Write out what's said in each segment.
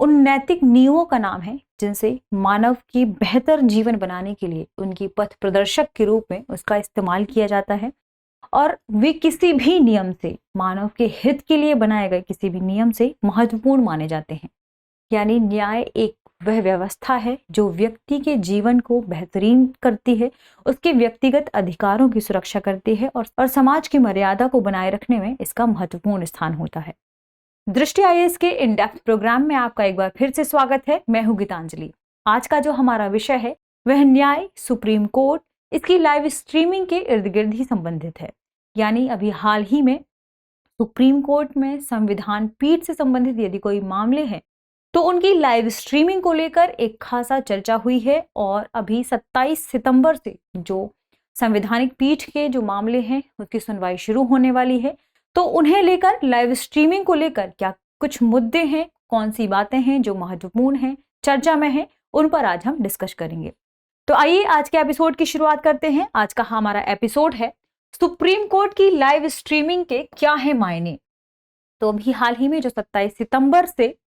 उन नैतिक नियमों का नाम है जिनसे मानव की बेहतर जीवन बनाने के लिए उनकी पथ प्रदर्शक के रूप में उसका इस्तेमाल किया जाता है। और वे किसी भी नियम से, मानव के हित के लिए बनाए गए किसी भी नियम से महत्वपूर्ण माने जाते हैं। यानी न्याय एक वह व्यवस्था है जो व्यक्ति के जीवन को बेहतरीन करती है, उसके व्यक्तिगत अधिकारों की सुरक्षा करती है और समाज की मर्यादा को बनाए रखने में इसका महत्वपूर्ण स्थान होता है। दृष्टि आईएएस के इन डेप्थ प्रोग्राम में आपका एक बार फिर से स्वागत है। मैं हूं गीतांजलि। आज का जो हमारा विषय है वह न्याय, सुप्रीम कोर्ट, इसकी लाइव स्ट्रीमिंग के इर्द गिर्द ही संबंधित है। यानी अभी हाल ही में सुप्रीम कोर्ट में संविधान पीठ से संबंधित यदि कोई मामले हैं तो उनकी लाइव स्ट्रीमिंग को लेकर एक खासा चर्चा हुई है। और अभी 27 सितंबर से जो संवैधानिक पीठ के जो मामले हैं उसकी सुनवाई शुरू होने वाली है। तो उन्हें लेकर, लाइव स्ट्रीमिंग को लेकर क्या कुछ मुद्दे हैं, कौन सी बातें हैं जो महत्वपूर्ण हैं, चर्चा में हैं, उन पर आज हम डिस्कस करेंगे। तो आइए आज के एपिसोड की शुरुआत करते हैं। आज का हमारा एपिसोड है सुप्रीम कोर्ट की लाइव स्ट्रीमिंग के क्या है मायने। तो अभी हाल ही में जो 27 सितंबर से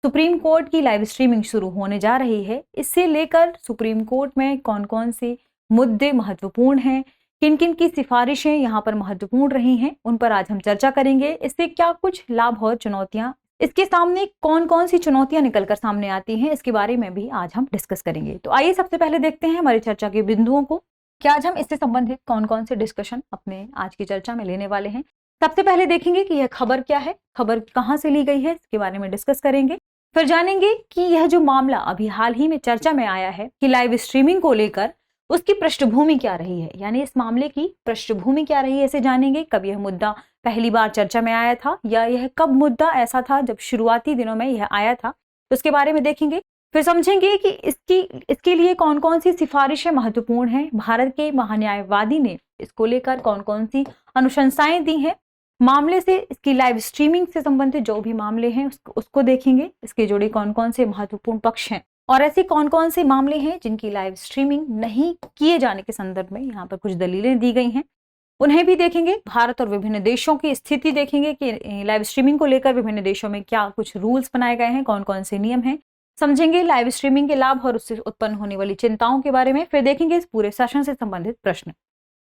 सुप्रीम कोर्ट की लाइव स्ट्रीमिंग शुरू होने जा रही है, इससे लेकर सुप्रीम कोर्ट में कौन कौन से मुद्दे महत्वपूर्ण हैं, किन किन की सिफारिशें यहाँ पर महत्वपूर्ण रही हैं, उन पर आज हम चर्चा करेंगे। इससे क्या कुछ लाभ और चुनौतियां, इसके सामने कौन कौन सी चुनौतियां निकलकर सामने आती हैं, इसके बारे में भी आज हम डिस्कस करेंगे। तो आइए सबसे पहले देखते हैं हमारी चर्चा के बिंदुओं को कि आज हम इससे संबंधित कौन कौन से डिस्कशन अपने आज की चर्चा में लेने वाले हैं। सबसे पहले देखेंगे कि यह खबर क्या है, खबर कहाँ से ली गई है, इसके बारे में डिस्कस करेंगे। फिर जानेंगे कि यह जो मामला अभी हाल ही में चर्चा में आया है कि लाइव स्ट्रीमिंग को लेकर, उसकी पृष्ठभूमि क्या रही है, यानी इस मामले की पृष्ठभूमि क्या रही है, इसे जानेंगे। कब यह मुद्दा पहली बार चर्चा में आया था या यह कब मुद्दा ऐसा था जब शुरुआती दिनों में यह आया था, तो उसके बारे में देखेंगे। फिर समझेंगे कि इसके लिए कौन कौन सी सिफारिशें महत्वपूर्ण हैं, भारत के महान्यायवादी ने इसको लेकर कौन कौन सी अनुशंसाएं दी हैं, मामले से, इसकी लाइव स्ट्रीमिंग से संबंधित जो भी मामले हैं उसको देखेंगे, इसके जुड़े कौन कौन से महत्वपूर्ण पक्ष हैं और ऐसे कौन कौन से मामले हैं जिनकी लाइव स्ट्रीमिंग नहीं किए जाने के संदर्भ में यहाँ पर कुछ दलीलें दी गई हैं, उन्हें भी देखेंगे। भारत और विभिन्न देशों की स्थिति देखेंगे कि लाइव स्ट्रीमिंग को लेकर विभिन्न देशों में क्या कुछ रूल्स बनाए गए हैं, कौन कौन से नियम हैं, समझेंगे लाइव स्ट्रीमिंग के लाभ और उससे उत्पन्न होने वाली चिंताओं के बारे में। फिर देखेंगे इस पूरे सेशन से संबंधित प्रश्न।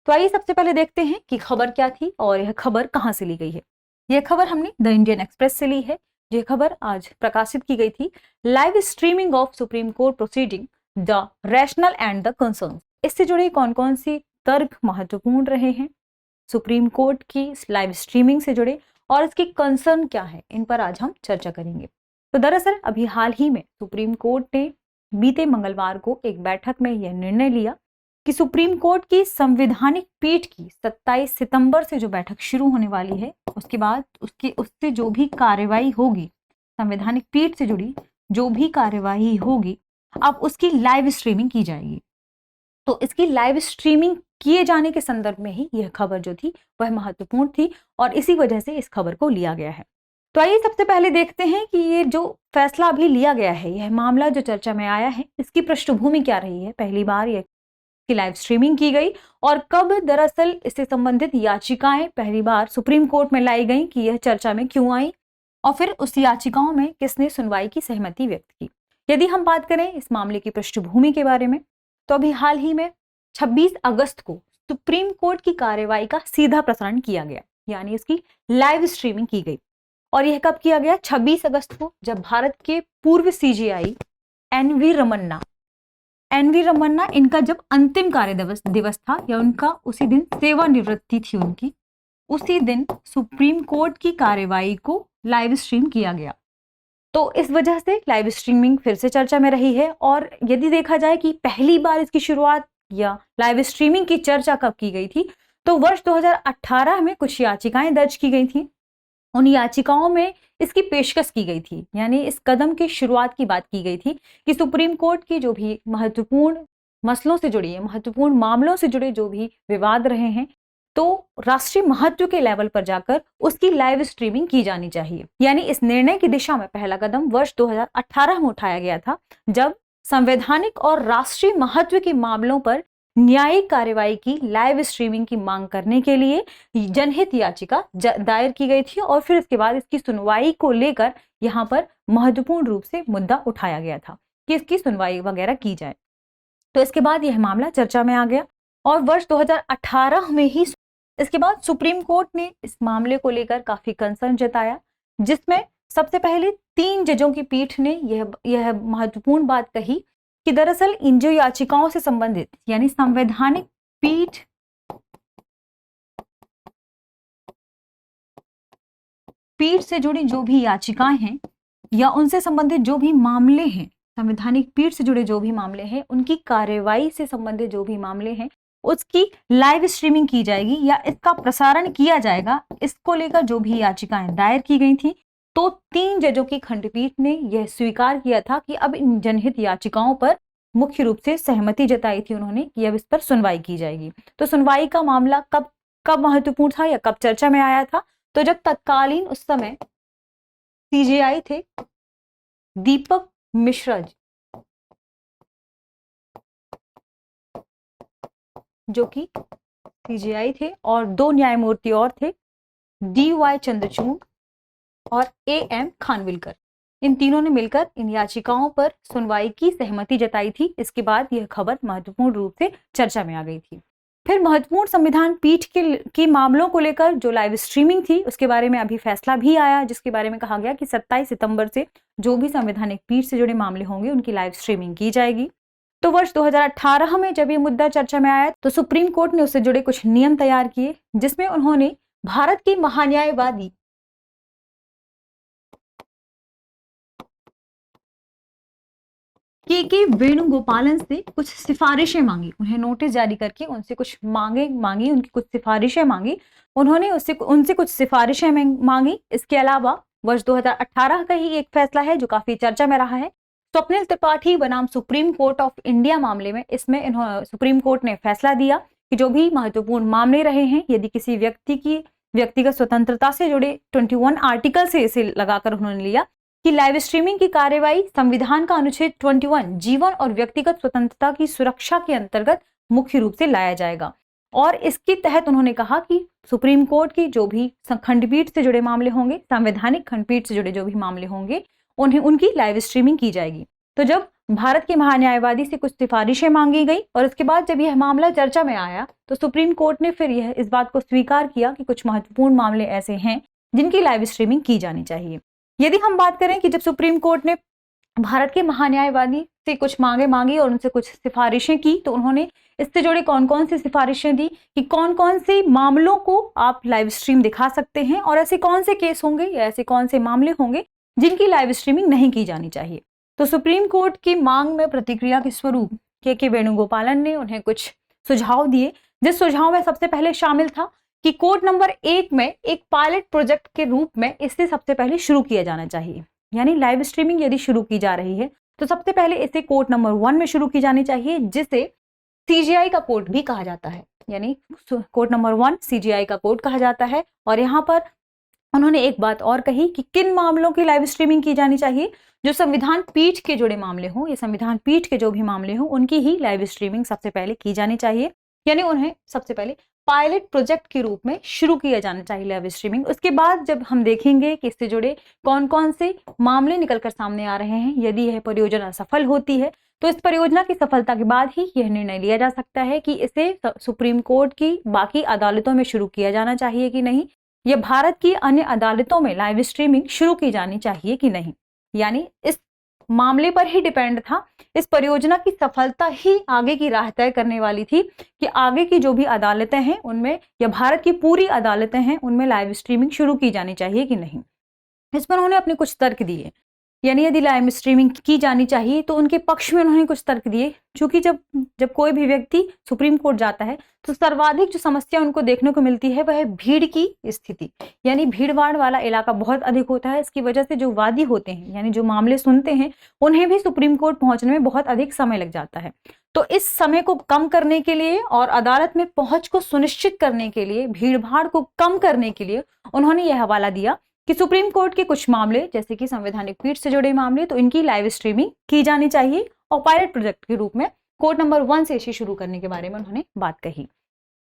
तो आइए सबसे पहले देखते हैं कि खबर क्या थी और यह खबर कहां से ली गई है। यह खबर हमने द इंडियन एक्सप्रेस से ली है। यह खबर आज प्रकाशित की गई थी, live streaming of supreme court proceeding, the rational and the concern. इससे जुड़े कौन कौन सी तर्क महत्वपूर्ण रहे हैं सुप्रीम कोर्ट की लाइव स्ट्रीमिंग से जुड़े और इसकी कंसर्न क्या है, इन पर आज हम चर्चा करेंगे। तो दरअसल अभी हाल ही में सुप्रीम कोर्ट ने बीते मंगलवार को एक बैठक में यह निर्णय लिया कि सुप्रीम कोर्ट की संवैधानिक पीठ की 27 सितंबर से जो बैठक शुरू होने वाली है, उसके बाद उससे जो भी कार्यवाही होगी, संवैधानिक पीठ से जुड़ी जो भी कार्यवाही होगी, अब उसकी लाइव स्ट्रीमिंग की जाएगी। तो इसकी लाइव स्ट्रीमिंग किए जाने के संदर्भ में ही यह खबर जो थी वह महत्वपूर्ण थी और इसी वजह से इस खबर को लिया गया है। तो आइए सबसे पहले देखते हैं कि ये जो फैसला अभी लिया गया है, यह मामला जो चर्चा में आया है, इसकी पृष्ठभूमि क्या रही है, पहली बार यह की लाइव स्ट्रीमिंग की गई और कब दरअसल इससे संबंधित याचिकाएं पहली बार सुप्रीम कोर्ट में लाई गई, कि यह चर्चा में क्यों आई और फिर उस याचिकाओं में किसने सुनवाई की सहमति व्यक्त की। यदि हम बात करें इस मामले की पृष्ठभूमि के बारे में, तो अभी हाल ही में 26 अगस्त को सुप्रीम कोर्ट की कार्यवाही का सीधा प्रसारण किया गया, यानी इसकी लाइव स्ट्रीमिंग की गई। और यह कब किया गया? 26 अगस्त को, जब भारत के पूर्व सीजेआई एनवी रमन्ना इनका जब अंतिम कार्य दिवस था, या उनका उसी दिन सेवानिवृत्ति थी उनकी, उसी दिन सुप्रीम कोर्ट की कार्यवाही को लाइव स्ट्रीम किया गया। तो इस वजह से लाइव स्ट्रीमिंग फिर से चर्चा में रही है। और यदि देखा जाए कि पहली बार इसकी शुरुआत या लाइव स्ट्रीमिंग की चर्चा कब की गई थी, तो वर्ष 2018 में कुछ याचिकाएं दर्ज की गई थी। उन याचिकाओं में इसकी पेशकश की गई थी, यानी इस कदम की शुरुआत की बात की गई थी कि सुप्रीम कोर्ट की जो भी महत्वपूर्ण मसलों से जुड़ी है, महत्वपूर्ण मामलों से जुड़े जो भी विवाद रहे हैं, तो राष्ट्रीय महत्व के लेवल पर जाकर उसकी लाइव स्ट्रीमिंग की जानी चाहिए। यानी इस निर्णय की दिशा में पहला कदम वर्ष 2018 में उठाया गया था, जब संवैधानिक और राष्ट्रीय महत्व के मामलों पर न्यायिक कार्यवाही की लाइव स्ट्रीमिंग की मांग करने के लिए जनहित याचिका दायर की गई थी और फिर इसके बाद इसकी सुनवाई को लेकर यहाँ पर महत्वपूर्ण रूप से मुद्दा उठाया गया था कि इसकी सुनवाई वगैरह की जाए। तो इसके बाद यह मामला चर्चा में आ गया और वर्ष 2018 में ही इसके बाद सुप्रीम कोर्ट ने इस मामले को लेकर काफी कंसर्न जताया, जिसमें सबसे पहले 3 जजों की पीठ ने यह महत्वपूर्ण बात कही कि दरअसल इन जो याचिकाओं से संबंधित यानी संवैधानिक पीठ से जुड़ी जो भी याचिकाएं हैं या उनसे संबंधित जो भी मामले हैं, संवैधानिक पीठ से जुड़े जो भी मामले हैं, उनकी कार्यवाही से संबंधित जो भी मामले हैं, उसकी लाइव स्ट्रीमिंग की जाएगी या इसका प्रसारण किया जाएगा। इसको लेकर जो भी याचिकाएं दायर की गई थी, तो 3 जजों की खंडपीठ ने यह स्वीकार किया था कि अब इन जनहित याचिकाओं पर मुख्य रूप से सहमति जताई थी उन्होंने कि अब इस पर सुनवाई की जाएगी। तो सुनवाई का मामला कब महत्वपूर्ण था या कब चर्चा में आया था? तो जब तत्कालीन उस समय सीजेआई थे दीपक मिश्रा जी, जो कि सीजेआई थे, और 2 न्यायमूर्ति और थे, DY चंद्रचूड़ और AM खानविलकर। इन तीनों ने मिलकर इन याचिकाओं पर सुनवाई की सहमति जताई थी। इसके बाद यह खबर महत्वपूर्ण रूप से चर्चा में आ गई थी। फिर महत्वपूर्ण संविधान पीठ के मामलों को लेकर जो लाइव स्ट्रीमिंग थी उसके बारे में अभी फैसला भी आया, जिसके बारे में कहा गया कि 27 सितंबर से जो भी संवैधानिक पीठ से जुड़े मामले होंगे उनकी लाइव स्ट्रीमिंग की जाएगी। तो वर्ष 2018 में जब ये मुद्दा चर्चा में आया तो सुप्रीम कोर्ट ने उससे जुड़े कुछ नियम तैयार किए, जिसमें उन्होंने भारत की महान्यायवादी के वेणुगोपालन से कुछ सिफारिशें मांगी, उन्हें नोटिस जारी करके उनसे कुछ मांगी, उनकी कुछ सिफारिशें मांगी, उन्होंने उनसे कुछ सिफारिशें मांगी। इसके अलावा वर्ष 2018 का ही एक फैसला है जो काफी चर्चा में रहा है, स्वप्निल त्रिपाठी बनाम सुप्रीम कोर्ट ऑफ इंडिया मामले में। इसमें सुप्रीम कोर्ट ने फैसला दिया कि जो भी महत्वपूर्ण मामले रहे हैं, यदि किसी व्यक्ति की व्यक्तिगत स्वतंत्रता से जुड़े 21 आर्टिकल से इसे लगाकर उन्होंने लिया कि लाइव स्ट्रीमिंग की कार्यवाही संविधान का अनुच्छेद 21 जीवन और व्यक्तिगत स्वतंत्रता की सुरक्षा के अंतर्गत मुख्य रूप से लाया जाएगा। और इसके तहत उन्होंने कहा कि सुप्रीम कोर्ट की जो भी खंडपीठ से जुड़े मामले होंगे, संवैधानिक खंडपीठ से जुड़े जो भी मामले होंगे, उनकी लाइव स्ट्रीमिंग की जाएगी। तो जब भारत के महान्यायवादी से कुछ सिफारिशें मांगी गई और इसके बाद जब यह मामला चर्चा में आया तो सुप्रीम कोर्ट ने फिर इस बात को स्वीकार किया कि कुछ महत्वपूर्ण मामले ऐसे हैं जिनकी लाइव स्ट्रीमिंग की जानी चाहिए। यदि हम बात करें कि जब सुप्रीम कोर्ट ने भारत के महान्यायवादी से कुछ मांगी और उनसे कुछ सिफारिशें की, तो उन्होंने इससे जुड़े कौन कौन सी सिफारिशें दी कि कौन कौन से मामलों को आप लाइव स्ट्रीम दिखा सकते हैं और ऐसे कौन से केस होंगे या ऐसे कौन से मामले होंगे जिनकी लाइव स्ट्रीमिंग नहीं की जानी चाहिए। तो सुप्रीम कोर्ट की मांग में प्रतिक्रिया के स्वरूप के वेणुगोपालन ने उन्हें कुछ सुझाव दिए, जिस सुझाव में सबसे पहले शामिल था कि कोर्ट नंबर 1 में एक पायलट प्रोजेक्ट के रूप में इसे सबसे पहले शुरू किया जाना चाहिए। यानी लाइव स्ट्रीमिंग यदि शुरू की जा रही है तो सबसे पहले इसे कोर्ट नंबर 1 में शुरू की जानी चाहिए, जिसे सीजीआई का कोर्ट भी कहा जाता है। यानी कोर्ट नंबर 1 सीजीआई का कोर्ट कहा जाता है। और यहाँ पर उन्होंने एक बात और कही कि किन मामलों की लाइव स्ट्रीमिंग की जानी चाहिए, जो संविधान पीठ के जुड़े मामले हों या संविधान पीठ के जो भी मामले हों उनकी ही लाइव स्ट्रीमिंग सबसे पहले की जानी चाहिए। यानी उन्हें सबसे पहले पायलट प्रोजेक्ट के रूप में शुरू किया जाना चाहिए लाइव स्ट्रीमिंग। उसके बाद जब हम देखेंगे कि इससे जुड़े कौन कौन से मामले निकलकर सामने आ रहे हैं, यदि यह परियोजना सफल होती है तो इस परियोजना की सफलता के बाद ही यह निर्णय लिया जा सकता है कि इसे सुप्रीम कोर्ट की बाकी अदालतों में शुरू किया जाना चाहिए कि नहीं, या भारत की अन्य अदालतों में लाइव स्ट्रीमिंग शुरू की जानी चाहिए कि नहीं। यानी इस मामले पर ही डिपेंड था, इस परियोजना की सफलता ही आगे की राह तय करने वाली थी कि आगे की जो भी अदालतें हैं उनमें, या भारत की पूरी अदालतें हैं उनमें लाइव स्ट्रीमिंग शुरू की जानी चाहिए कि नहीं। इस पर उन्होंने अपने कुछ तर्क दिए। यानी यदि लाइव स्ट्रीमिंग की जानी चाहिए तो उनके पक्ष में उन्होंने कुछ तर्क दिए, क्योंकि जब कोई भी व्यक्ति सुप्रीम कोर्ट जाता है तो सर्वाधिक जो समस्या उनको देखने को मिलती है वह है भीड़ की स्थिति। यानी भीड़ भाड़ वाला इलाका बहुत अधिक होता है। इसकी वजह से जो वादी होते हैं यानी जो मामले सुनते हैं उन्हें भी सुप्रीम कोर्ट पहुंचने में बहुत अधिक समय लग जाता है। तो इस समय को कम करने के लिए और अदालत में पहुंच को सुनिश्चित करने के लिए, भीड़ भाड़ को कम करने के लिए उन्होंने यह हवाला दिया कि सुप्रीम कोर्ट के कुछ मामले जैसे कि संवैधानिक पीठ से जुड़े मामले, तो इनकी लाइव स्ट्रीमिंग की जानी चाहिए और पायलट प्रोजेक्ट के रूप में कोर्ट नंबर 1 से इसे शुरू करने के बारे में उन्होंने बात कही।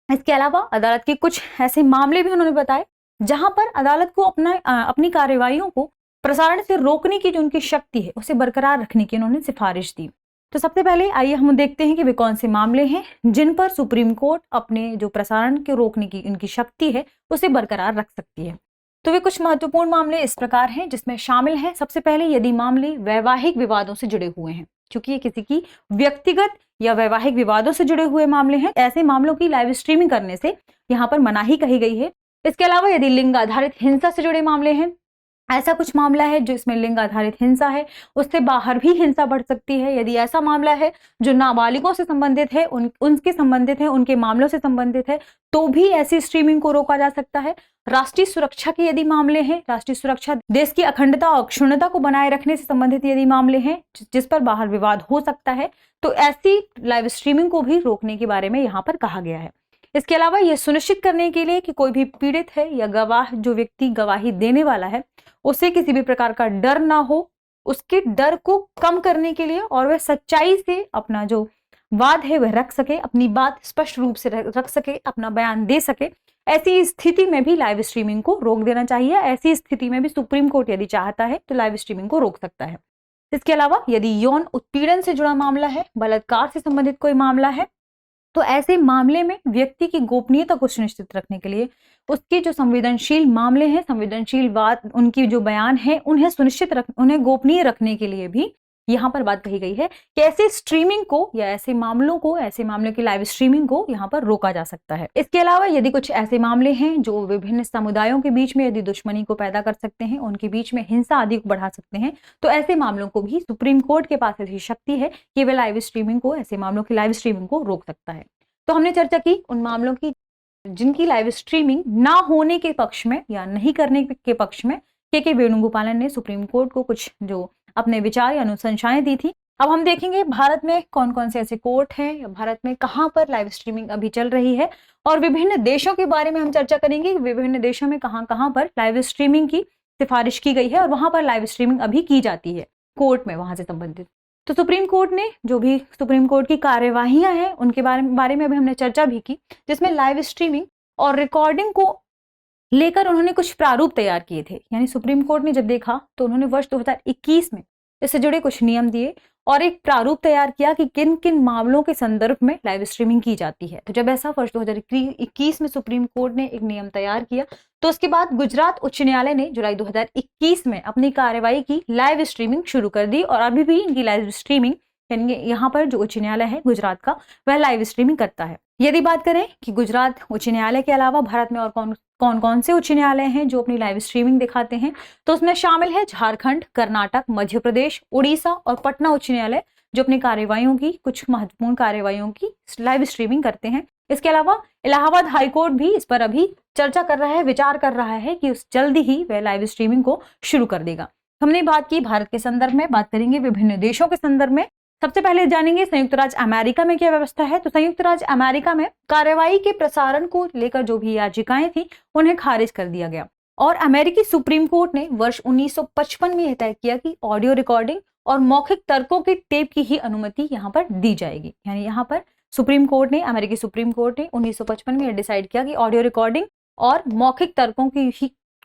इसके अलावा अदालत के कुछ ऐसे मामले भी उन्होंने बताए जहां पर अदालत को अपनी कार्यवाहियों को प्रसारण से रोकने की जो उनकी शक्ति है उसे बरकरार रखने की उन्होंने सिफारिश दी। तो सबसे पहले आइए हम देखते हैं कि वे कौन से मामले हैं जिन पर सुप्रीम कोर्ट अपने जो प्रसारण के रोकने की इनकी शक्ति है उसे बरकरार रख सकती है। तो वे कुछ महत्वपूर्ण मामले इस प्रकार हैं जिसमें शामिल है, सबसे पहले यदि मामले वैवाहिक विवादों से जुड़े हुए हैं, क्योंकि ये किसी की व्यक्तिगत या वैवाहिक विवादों से जुड़े हुए मामले हैं, ऐसे मामलों की लाइव स्ट्रीमिंग करने से यहाँ पर मनाही कही गई है। इसके अलावा यदि लिंग आधारित हिंसा से जुड़े मामले हैं, ऐसा कुछ मामला है जो इसमें लिंग आधारित हिंसा है, उससे बाहर भी हिंसा बढ़ सकती है, यदि ऐसा मामला है जो नाबालिगों से संबंधित है, उनके संबंधित है, उनके मामलों से संबंधित है, तो भी ऐसी स्ट्रीमिंग को रोका जा सकता है। राष्ट्रीय सुरक्षा के यदि मामले हैं, राष्ट्रीय सुरक्षा देश की अखंडता और अक्षुण्णता को बनाए रखने से संबंधित यदि मामले हैं जिस पर बाहर विवाद हो सकता है, तो ऐसी लाइव स्ट्रीमिंग को भी रोकने के बारे में यहाँ पर कहा गया है। इसके अलावा यह सुनिश्चित करने के लिए कि कोई भी पीड़ित है या गवाह जो व्यक्ति गवाही देने वाला है उसे किसी भी प्रकार का डर ना हो, उसके डर को कम करने के लिए और वह सच्चाई से अपना जो वाद है वह रख सके, अपनी बात स्पष्ट रूप से रख सके, अपना बयान दे सके, ऐसी स्थिति में भी लाइव स्ट्रीमिंग को रोक देना चाहिए। ऐसी स्थिति में भी सुप्रीम कोर्ट यदि चाहता है तो लाइव स्ट्रीमिंग को रोक सकता है। इसके अलावा यदि यौन उत्पीड़न से जुड़ा मामला है, बलात्कार से संबंधित कोई मामला है, तो ऐसे मामले में व्यक्ति की गोपनीयता को सुनिश्चित रखने के लिए उसके जो संवेदनशील मामले हैं, संवेदनशील बात, उनकी जो बयान है उन्हें गोपनीय रखने के लिए भी यहाँ पर बात कही गई है कि ऐसे स्ट्रीमिंग को या ऐसे मामलों की लाइव स्ट्रीमिंग को यहाँ पर रोका जा सकता है। इसके अलावा यदि कुछ ऐसे मामले हैं जो विभिन्न समुदायों के बीच में यदि दुश्मनी को पैदा कर सकते हैं, उनके बीच में हिंसा आदि को बढ़ा सकते हैं, तो ऐसे मामलों को भी सुप्रीम कोर्ट के पास ऐसी शक्ति है कि वह ऐसे मामलों की लाइव स्ट्रीमिंग को रोक सकता है। तो हमने चर्चा की उन मामलों की जिनकी लाइव स्ट्रीमिंग ना होने के पक्ष में या नहीं करने के पक्ष में के वेणुगोपालन ने सुप्रीम कोर्ट को कुछ जो अपने विचार या अनुशंसाएं दी थी। अब हम देखेंगे भारत में कौन कौन से ऐसे कोर्ट हैं या भारत में कहां पर लाइव स्ट्रीमिंग अभी चल रही है, और विभिन्न देशों के बारे में हम चर्चा करेंगे। विभिन्न देशों में कहां पर लाइव स्ट्रीमिंग की सिफारिश की गई है और वहां पर लाइव स्ट्रीमिंग अभी की जाती है कोर्ट में वहां से संबंधित। तो सुप्रीम कोर्ट ने जो भी सुप्रीम कोर्ट की कार्यवाहियां हैं उनके बारे में अभी हमने चर्चा भी की, जिसमें लाइव स्ट्रीमिंग और रिकॉर्डिंग को लेकर उन्होंने कुछ प्रारूप तैयार किए थे। यानी सुप्रीम कोर्ट ने जब देखा तो उन्होंने वर्ष 2021 में इससे जुड़े कुछ नियम दिए और एक प्रारूप तैयार किया कि किन किन मामलों के संदर्भ में लाइव स्ट्रीमिंग की जाती है। तो जब ऐसा वर्ष 2021 में सुप्रीम कोर्ट ने एक नियम तैयार किया तो उसके बाद गुजरात उच्च न्यायालय ने जुलाई 2021 में अपनी कार्यवाही की लाइव स्ट्रीमिंग शुरू कर दी और अभी भी इनकी लाइव स्ट्रीमिंग यहाँ पर जो उच्च न्यायालय है गुजरात का वह लाइव स्ट्रीमिंग करता है। यदि बात करें कि गुजरात उच्च न्यायालय के अलावा भारत में और कौन से उच्च न्यायालय हैं जो अपनी लाइव स्ट्रीमिंग दिखाते हैं, तो उसमें शामिल है झारखंड, कर्नाटक, मध्य प्रदेश, उड़ीसा और पटना उच्च न्यायालय जो अपनी कार्यवाहियों की कुछ महत्वपूर्ण कार्यवाहियों की लाइव स्ट्रीमिंग करते हैं। इसके अलावा इलाहाबाद हाईकोर्ट भी इस पर अभी चर्चा कर रहा है, विचार कर रहा है कि उस जल्दी ही वह लाइव स्ट्रीमिंग को शुरू कर देगा। हमने बात की भारत के संदर्भ में, बात करेंगे विभिन्न देशों के संदर्भ में। सबसे पहले जानेंगे संयुक्त राज्य अमेरिका में क्या व्यवस्था है। तो संयुक्त राज्य अमेरिका में कार्यवाही के प्रसारण को लेकर जो भी याचिकाएं थी उन्हें खारिज कर दिया गया और अमेरिकी सुप्रीम कोर्ट ने वर्ष 1955 में यह तय किया कि ऑडियो रिकॉर्डिंग और मौखिक तर्कों के टेप की ही अनुमति यहाँ पर दी जाएगी। यानी यहाँ पर अमेरिकी सुप्रीम कोर्ट ने 1955 में यह डिसाइड किया कि ऑडियो रिकॉर्डिंग और मौखिक तर्कों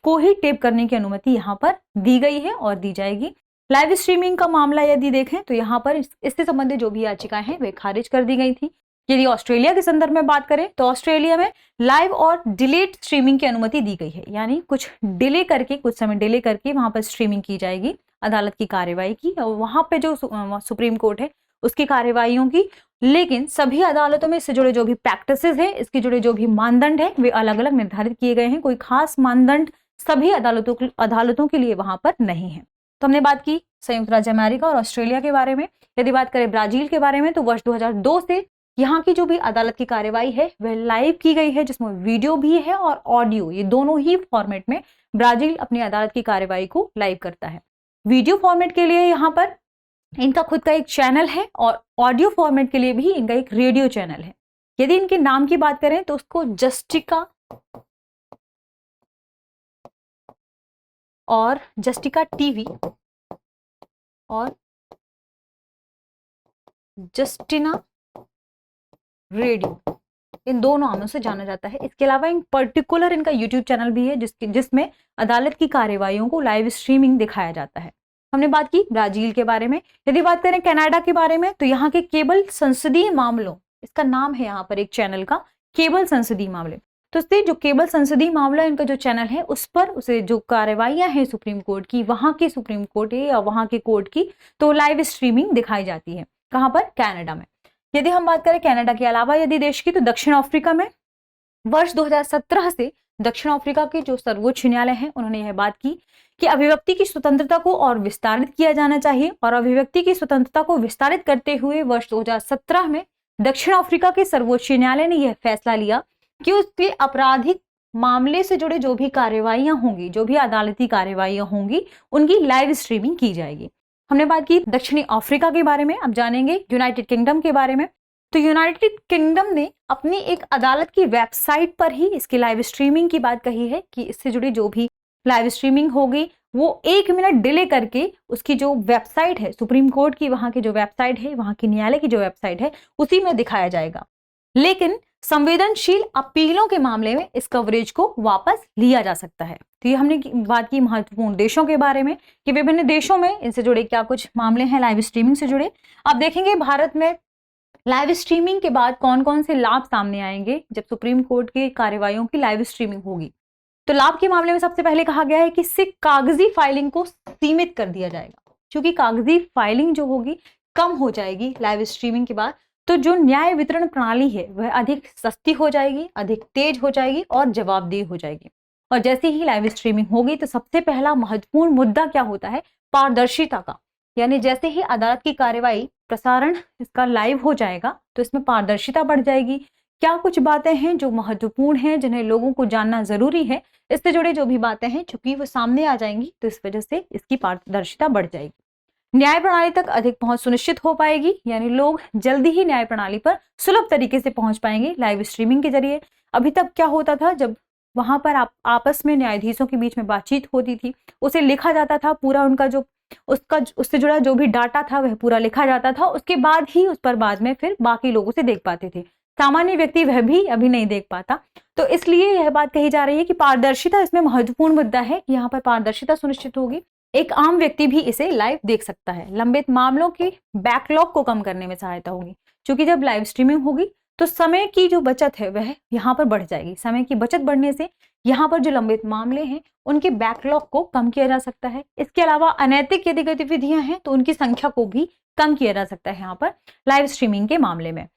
को ही टेप करने की अनुमति यहाँ पर दी गई है और दी जाएगी। लाइव स्ट्रीमिंग का मामला यदि देखें तो यहाँ पर इससे संबंधित जो भी याचिकाएं हैं वे खारिज कर दी गई थी। यदि ऑस्ट्रेलिया के संदर्भ में बात करें तो ऑस्ट्रेलिया में लाइव और डिलेट स्ट्रीमिंग की अनुमति दी गई है। यानी कुछ समय डिले करके वहां पर स्ट्रीमिंग की जाएगी अदालत की कार्यवाही की और वहां पे जो सुप्रीम कोर्ट है उसकी कार्यवाहियों की। लेकिन सभी अदालतों में इससे जुड़े जो भी प्रैक्टिसेस है, इसके जुड़े जो भी मानदंड है वे अलग अलग निर्धारित किए गए हैं। कोई खास मानदंड सभी अदालतों के लिए वहां पर नहीं है। तो हमने बात की संयुक्त राज्य अमेरिका और ऑस्ट्रेलिया के बारे में। यदि बात करें ब्राजील के बारे में तो वर्ष 2002 से यहाँ की जो भी अदालत की कार्यवाही है वह लाइव की गई है, जिसमें वीडियो भी है और ऑडियो, ये दोनों ही फॉर्मेट में ब्राजील अपनी अदालत की कार्यवाही को लाइव करता है। वीडियो फॉर्मेट के लिए यहाँ पर इनका खुद का एक चैनल है और ऑडियो फॉर्मेट के लिए भी इनका एक रेडियो चैनल है। यदि इनके नाम की बात करें तो उसको जस्टिका और जस्टिका टीवी और जस्टिना रेडियो, इन दो नामों से जाना जाता है। इसके अलावा इन पर्टिकुलर इनका यूट्यूब चैनल भी है जिसमें अदालत की कार्यवाहियों को लाइव स्ट्रीमिंग दिखाया जाता है। हमने बात की ब्राजील के बारे में। यदि बात करें कनाडा के बारे में, तो यहाँ के केबल संसदीय मामलों, इसका नाम है यहाँ पर एक चैनल का केबल संसदीय मामले। तो इससे जो केबल संसदीय मामला इनका जो चैनल है, उस पर उसे जो कार्यवाहियां हैं सुप्रीम कोर्ट की, वहां की सुप्रीम कोर्ट या वहां के कोर्ट की, तो लाइव स्ट्रीमिंग दिखाई जाती है। कहां पर? कनाडा में। यदि हम बात करें कनाडा के अलावा यदि देश की, तो दक्षिण अफ्रीका में वर्ष 2017 से दक्षिण अफ्रीका के जो सर्वोच्च न्यायालय है, उन्होंने यह बात की कि अभिव्यक्ति की स्वतंत्रता को और विस्तारित किया जाना चाहिए। और अभिव्यक्ति की स्वतंत्रता को विस्तारित करते हुए वर्ष 2017 में दक्षिण अफ्रीका के सर्वोच्च न्यायालय ने यह फैसला लिया कि उसके आपराधिक मामले से जुड़े जो भी कार्यवाहियां होंगी, जो भी अदालती कार्यवाहियां होंगी, उनकी लाइव स्ट्रीमिंग की जाएगी। हमने बात की दक्षिणी अफ्रीका के बारे में। अब जानेंगे यूनाइटेड किंगडम के बारे में। तो यूनाइटेड किंगडम ने अपनी एक अदालत की वेबसाइट पर ही इसकी लाइव स्ट्रीमिंग की बात कही है कि इससे जुड़ी जो भी लाइव स्ट्रीमिंग होगी वो 1 मिनट डिले करके उसकी जो वेबसाइट है सुप्रीम कोर्ट की, वहां की जो वेबसाइट है, वहां की न्यायालय की जो वेबसाइट है, उसी में दिखाया जाएगा। लेकिन संवेदनशील अपीलों के मामले में इस कवरेज को वापस लिया जा सकता है। तो ये हमने बात की महत्वपूर्ण देशों के बारे में कि विभिन्न देशों में इनसे जुड़े क्या कुछ मामले हैं लाइव स्ट्रीमिंग से जुड़े। अब देखेंगे भारत में लाइव स्ट्रीमिंग के बाद कौन कौन से लाभ सामने आएंगे जब सुप्रीम कोर्ट की कार्यवाहियों की लाइव स्ट्रीमिंग होगी। तो लाभ के मामले में सबसे पहले कहा गया है कि इससे कागजी फाइलिंग को सीमित कर दिया जाएगा, क्योंकि कागजी फाइलिंग जो होगी कम हो जाएगी लाइव स्ट्रीमिंग के बाद। तो जो न्याय वितरण प्रणाली है वह अधिक सस्ती हो जाएगी, अधिक तेज हो जाएगी और जवाबदेह हो जाएगी। और जैसे ही लाइव स्ट्रीमिंग होगी तो सबसे पहला महत्वपूर्ण मुद्दा क्या होता है? पारदर्शिता का। यानी जैसे ही अदालत की कार्यवाही प्रसारण इसका लाइव हो जाएगा तो इसमें पारदर्शिता बढ़ जाएगी। क्या कुछ बातें हैं जो महत्वपूर्ण हैं, जिन्हें लोगों को जानना जरूरी है, इससे जुड़े जो भी बातें हैं चूंकि वो सामने आ जाएंगी तो इस वजह से इसकी पारदर्शिता बढ़ जाएगी। न्याय प्रणाली तक अधिक पहुंच सुनिश्चित हो पाएगी, यानी लोग जल्दी ही न्याय प्रणाली पर सुलभ तरीके से पहुंच पाएंगे लाइव स्ट्रीमिंग के जरिए। अभी तक क्या होता था, जब वहां पर आपस में न्यायाधीशों के बीच में बातचीत होती थी, उसे लिखा जाता था, पूरा उनका जो उससे जुड़ा जो भी डाटा था वह पूरा लिखा जाता था, उसके बाद ही उस पर बाद में फिर बाकी लोगों से देख पाते थे। सामान्य व्यक्ति वह भी अभी नहीं देख पाता। तो इसलिए यह बात कही जा रही है कि पारदर्शिता इसमें महत्वपूर्ण मुद्दा है कि यहाँ पर पारदर्शिता सुनिश्चित होगी। एक आम व्यक्ति भी इसे लाइव देख सकता है। लंबित मामलों के बैकलॉग को कम करने में सहायता होगी, क्योंकि जब लाइव स्ट्रीमिंग होगी तो समय की जो बचत है वह यहाँ पर बढ़ जाएगी। समय की बचत बढ़ने से यहाँ पर जो लंबित मामले हैं उनके बैकलॉग को कम किया जा सकता है। इसके अलावा अनैतिक यदि गतिविधियां हैं तो उनकी संख्या को भी कम किया जा सकता है यहाँ पर लाइव स्ट्रीमिंग के मामले में।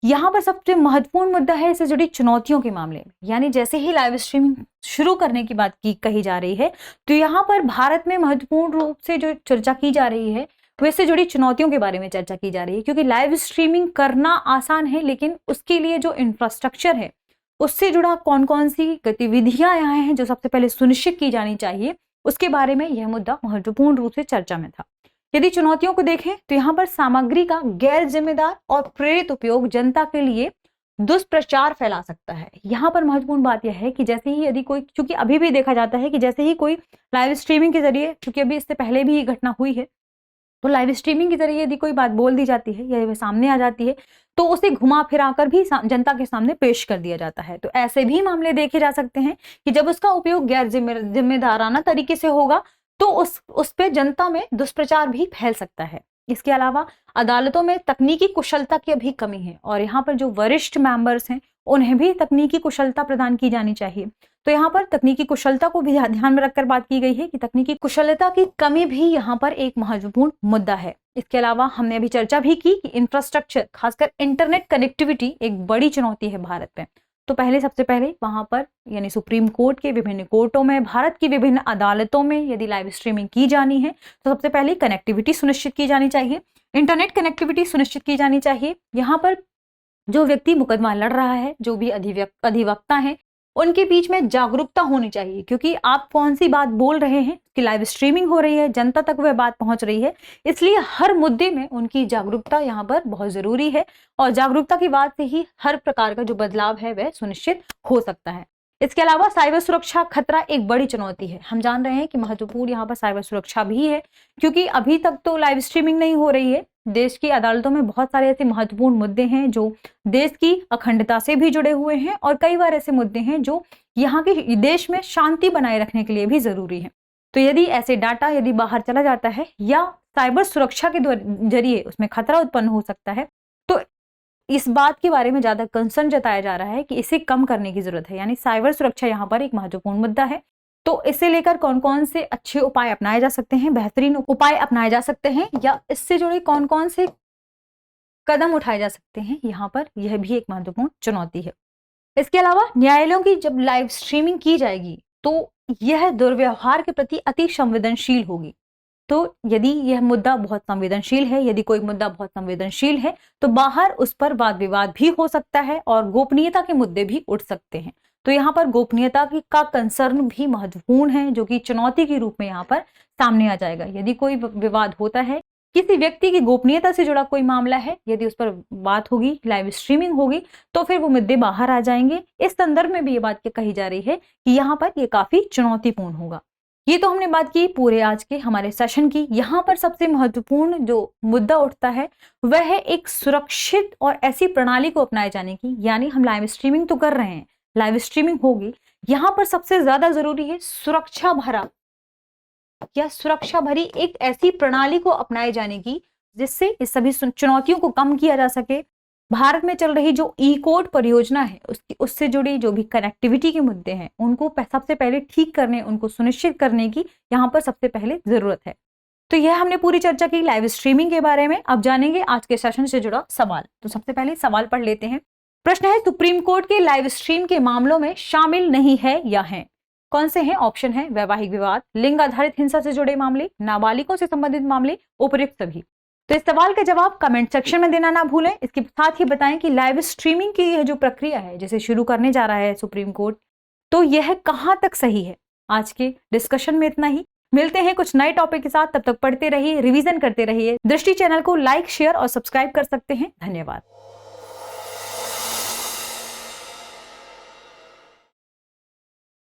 यहाँ पर सबसे महत्वपूर्ण मुद्दा है इससे जुड़ी चुनौतियों के मामले में। यानी जैसे ही लाइव स्ट्रीमिंग शुरू करने की बात कही जा रही है तो यहाँ पर भारत में महत्वपूर्ण रूप से जो चर्चा की जा रही है वैसे जुड़ी चुनौतियों के बारे में चर्चा की जा रही है, क्योंकि लाइव स्ट्रीमिंग करना आसान है लेकिन उसके लिए जो इंफ्रास्ट्रक्चर है, उससे जुड़ा कौन कौन सी गतिविधियां यहाँ हैं जो सबसे पहले सुनिश्चित की जानी चाहिए, उसके बारे में यह मुद्दा महत्वपूर्ण रूप से चर्चा में था। यदि चुनौतियों को देखें तो यहाँ पर सामग्री का गैर जिम्मेदार और प्रेरित उपयोग जनता के लिए दुष्प्रचार फैला सकता है। यहाँ पर महत्वपूर्ण बात यह है कि जैसे ही यदि कोई, क्योंकि अभी भी देखा जाता है कि जैसे ही कोई लाइव स्ट्रीमिंग के जरिए, क्योंकि अभी इससे पहले भी ये घटना हुई है, तो लाइव स्ट्रीमिंग के जरिए यदि कोई बात बोल दी जाती है या वह सामने आ जाती है तो उसे घुमा फिरा कर भी जनता के सामने पेश कर दिया जाता है। तो ऐसे भी मामले देखे जा सकते हैं कि जब उसका उपयोग गैर जिम्मेदाराना तरीके से होगा तो उस पे जनता में दुष्प्रचार भी फैल सकता है। इसके अलावा अदालतों में तकनीकी कुशलता की अभी कमी है और यहाँ पर जो वरिष्ठ मेंबर्स हैं उन्हें भी तकनीकी कुशलता प्रदान की जानी चाहिए। तो यहाँ पर तकनीकी कुशलता को भी ध्यान में रखकर बात की गई है कि तकनीकी कुशलता की कमी भी यहाँ पर एक महत्वपूर्ण मुद्दा है। इसके अलावा हमने अभी चर्चा भी की कि इंफ्रास्ट्रक्चर, खासकर इंटरनेट कनेक्टिविटी एक बड़ी चुनौती है भारत में। तो पहले सबसे पहले वहां पर यानी सुप्रीम कोर्ट के विभिन्न कोर्टों में, भारत की विभिन्न अदालतों में यदि लाइव स्ट्रीमिंग की जानी है तो सबसे पहले कनेक्टिविटी सुनिश्चित की जानी चाहिए, इंटरनेट कनेक्टिविटी सुनिश्चित की जानी चाहिए। यहाँ पर जो व्यक्ति मुकदमा लड़ रहा है, जो भी अधिवक्ता है, उनके बीच में जागरूकता होनी चाहिए, क्योंकि आप कौन सी बात बोल रहे हैं कि लाइव स्ट्रीमिंग हो रही है, जनता तक वह बात पहुंच रही है, इसलिए हर मुद्दे में उनकी जागरूकता यहाँ पर बहुत जरूरी है और जागरूकता की बात से ही हर प्रकार का जो बदलाव है वह सुनिश्चित हो सकता है। इसके अलावा साइबर सुरक्षा खतरा एक बड़ी चुनौती है। हम जान रहे हैं कि महत्वपूर्ण यहाँ पर साइबर सुरक्षा भी है, क्योंकि अभी तक तो लाइव स्ट्रीमिंग नहीं हो रही है देश की अदालतों में बहुत सारे ऐसे महत्वपूर्ण मुद्दे हैं जो देश की अखंडता से भी जुड़े हुए हैं, और कई बार ऐसे मुद्दे हैं जो यहाँ के देश में शांति बनाए रखने के लिए भी जरूरी है। तो यदि ऐसे डाटा यदि बाहर चला जाता है या साइबर सुरक्षा के जरिए उसमें खतरा उत्पन्न हो सकता है, तो इस बात के बारे में ज्यादा कंसर्न जताया जा रहा है कि इसे कम करने की जरूरत है। यानी साइबर सुरक्षा यहाँ पर एक महत्वपूर्ण मुद्दा है। तो इसे लेकर कौन कौन से अच्छे उपाय अपनाए जा सकते हैं, बेहतरीन उपाय अपनाए जा सकते हैं, या इससे जुड़े कौन कौन से कदम उठाए जा सकते हैं, यहाँ पर यह भी एक महत्वपूर्ण चुनौती है। इसके अलावा न्यायालयों की जब लाइव स्ट्रीमिंग की जाएगी तो यह दुर्व्यवहार के प्रति अति संवेदनशील होगी। तो यदि यह मुद्दा बहुत संवेदनशील है, यदि कोई मुद्दा बहुत संवेदनशील है, तो बाहर उस पर वाद विवाद भी हो सकता है और गोपनीयता के मुद्दे भी उठ सकते हैं। तो यहाँ पर गोपनीयता का कंसर्न भी महत्वपूर्ण है, जो कि चुनौती के रूप में यहाँ पर सामने आ जाएगा। यदि कोई विवाद होता है, किसी व्यक्ति की गोपनीयता से जुड़ा कोई मामला है, यदि उस पर बात होगी, लाइव स्ट्रीमिंग होगी, तो फिर वो मुद्दे बाहर आ जाएंगे। इस संदर्भ में भी ये बात कही जा रही है कि यहाँ पर ये काफी चुनौतीपूर्ण होगा। ये तो हमने बात की पूरे आज के हमारे सेशन की। यहाँ पर सबसे महत्वपूर्ण जो मुद्दा उठता है वह है एक सुरक्षित और ऐसी प्रणाली को अपनाए जाने की। यानी हम लाइव स्ट्रीमिंग तो कर रहे हैं, लाइव स्ट्रीमिंग होगी, यहाँ पर सबसे ज्यादा जरूरी है सुरक्षा भरा या सुरक्षा भरी एक ऐसी प्रणाली को अपनाए जाने की जिससे इस सभी चुनौतियों को कम किया जा सके। भारत में चल रही जो ई कोड परियोजना है उससे जुड़ी जो भी कनेक्टिविटी के मुद्दे हैं उनको सबसे पहले ठीक करने, उनको सुनिश्चित करने की यहाँ पर सबसे पहले जरूरत है। तो यह हमने पूरी चर्चा की लाइव स्ट्रीमिंग के बारे में। अब जानेंगे आज के सेशन से जुड़ा सवाल। तो सबसे पहले सवाल पढ़ लेते हैं। प्रश्न है, सुप्रीम कोर्ट के लाइव स्ट्रीम के मामलों में शामिल नहीं है या है? कौन से हैं? ऑप्शन है वैवाहिक विवाद, लिंग आधारित हिंसा से जुड़े मामले, नाबालिगों से संबंधित मामले, उपयुक्त सभी। तो इस सवाल का जवाब कमेंट सेक्शन में देना ना भूलें। इसके साथ ही बताएं कि लाइव स्ट्रीमिंग की यह जो प्रक्रिया है जिसे शुरू करने जा रहा है सुप्रीम कोर्ट, तो यह कहां तक सही है। आज के डिस्कशन में इतना ही। मिलते हैं कुछ नए टॉपिक के साथ, तब तक पढ़ते रहिए, रिवीजन करते रहिए। दृष्टि चैनल को लाइक, शेयर और सब्सक्राइब कर सकते हैं। धन्यवाद।